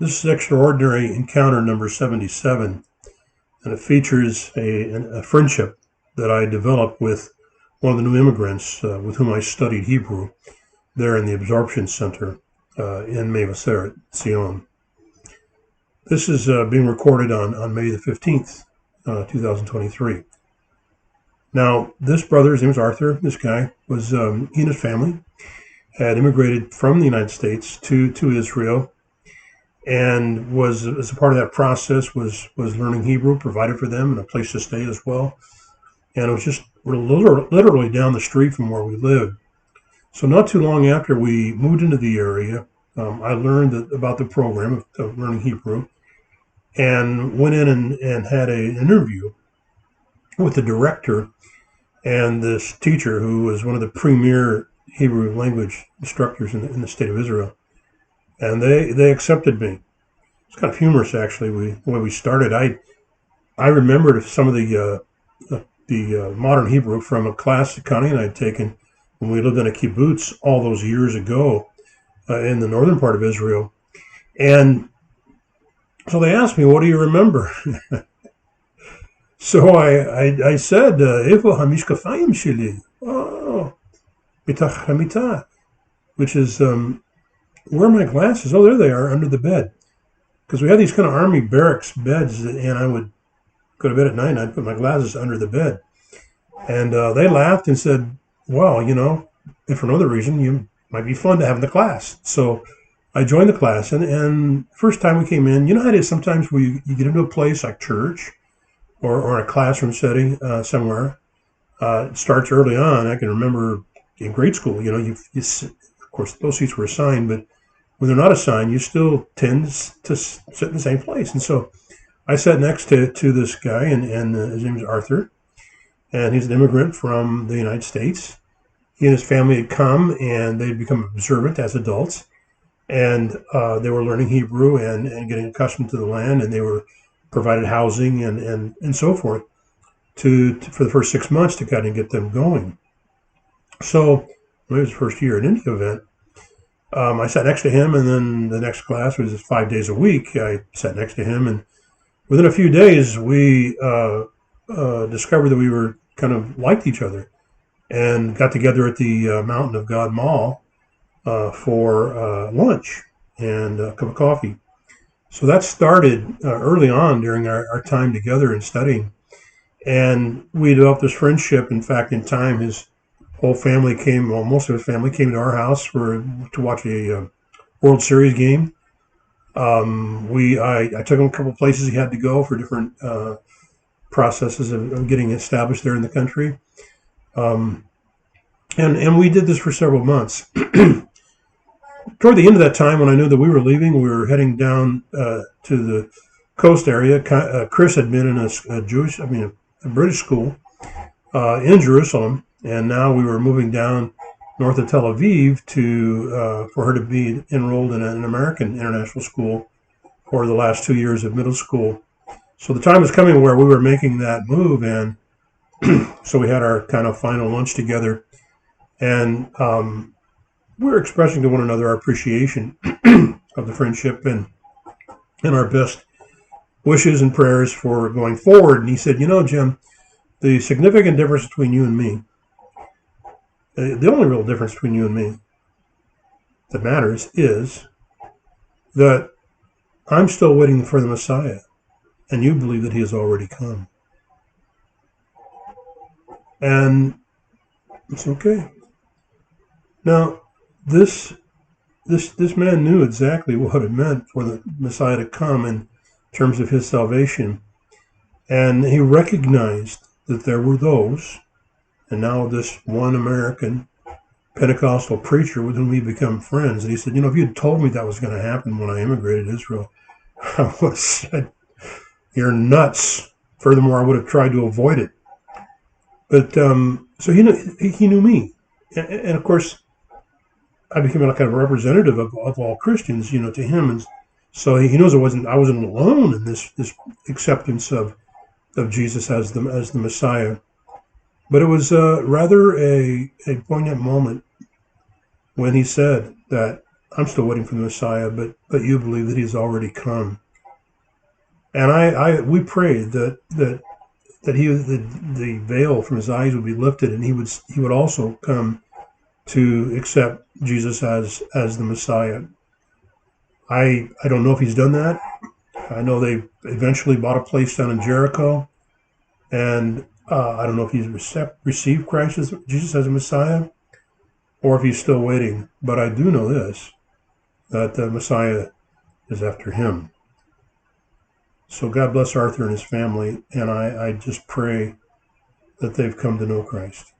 This is extraordinary encounter number 77, and it features a friendship that I developed with one of the new immigrants with whom I studied Hebrew there in the absorption center in Mevaseret, Sion. This is being recorded on May the 15th, 2023. Now, this brother, his name was Arthur, this guy, he and his family had immigrated from the United States to Israel, and was, as a part of that process, was learning Hebrew, provided for them, and a place to stay as well. And it was just literally down the street from where we lived. So not too long after we moved into the area, I learned about the program of learning Hebrew, and went in and had an interview with the director and this teacher who was one of the premier Hebrew language instructors in the state of Israel. And they accepted me. It's kind of humorous, actually, the way we started. I remembered some of the modern Hebrew from a class that Connie and I had taken when we lived in a kibbutz all those years ago in the northern part of Israel. And so they asked me, "What do you remember?" So I said, "Evo hamishkafayim sheli." Oh, mitach hamita, which is where are my glasses? Oh, there they are, under the bed. Because we had these kind of army barracks beds, and I would go to bed at night and I'd put my glasses under the bed. And they laughed and said, "Well, if for no other reason, you might be fun to have in the class." So I joined the class, and first time we came in, you know how it is sometimes you get into a place like church or a classroom setting somewhere. It starts early on. I can remember in grade school, of course, those seats were assigned, but when they're not assigned, you still tend to sit in the same place. And so I sat next to this guy, and his name is Arthur, and he's an immigrant from the United States. He and his family had come, and they'd become observant as adults, and they were learning Hebrew and getting accustomed to the land, and they were provided housing and so forth for the first 6 months to kind of get them going. So it was the first year at any event. I sat next to him, and then the next class was 5 days a week. I sat next to him, and within a few days, we discovered that we were kind of liked each other, and got together at the Mountain of God Mall for lunch and a cup of coffee. So that started early on during our time together and studying, and we developed this friendship. In fact, in time, his whole family most of his family came to our house to watch a World Series game. I took him a couple places he had to go for different processes of getting established there in the country. And we did this for several months. Toward the end of that time, when I knew that we were leaving, we were heading down to the coast area. Chris had been in a British school in Jerusalem, and now we were moving down north of Tel Aviv for her to be enrolled in an American international school for the last 2 years of middle school. So the time was coming where we were making that move, and so we had our kind of final lunch together, and we were expressing to one another our appreciation of the friendship and our best wishes and prayers for going forward. And he said, Jim, the significant difference between you and me, the only real difference between you and me that matters is that I'm still waiting for the Messiah, and you believe that he has already come. And it's okay. Now, this man knew exactly what it meant for the Messiah to come in terms of his salvation. And he recognized that there were those, and now this one American Pentecostal preacher with whom we become friends. And he said, if you had told me that was going to happen when I immigrated to Israel, I would have said, you're nuts. Furthermore, I would have tried to avoid it. But so he knew me. And of course, I became a kind of representative of all Christians, to him. And so he knows I wasn't alone in this acceptance of Jesus as the Messiah. But it was rather a poignant moment when he said that I'm still waiting for the Messiah, but you believe that he's already come. And we prayed that the veil from his eyes would be lifted, and he would also come to accept Jesus as the Messiah. I don't know if he's done that. I know they eventually bought a place down in Jericho, and I don't know if he's received Jesus as a Messiah, or if he's still waiting. But I do know this, that the Messiah is after him. So God bless Arthur and his family, and I just pray that they've come to know Christ.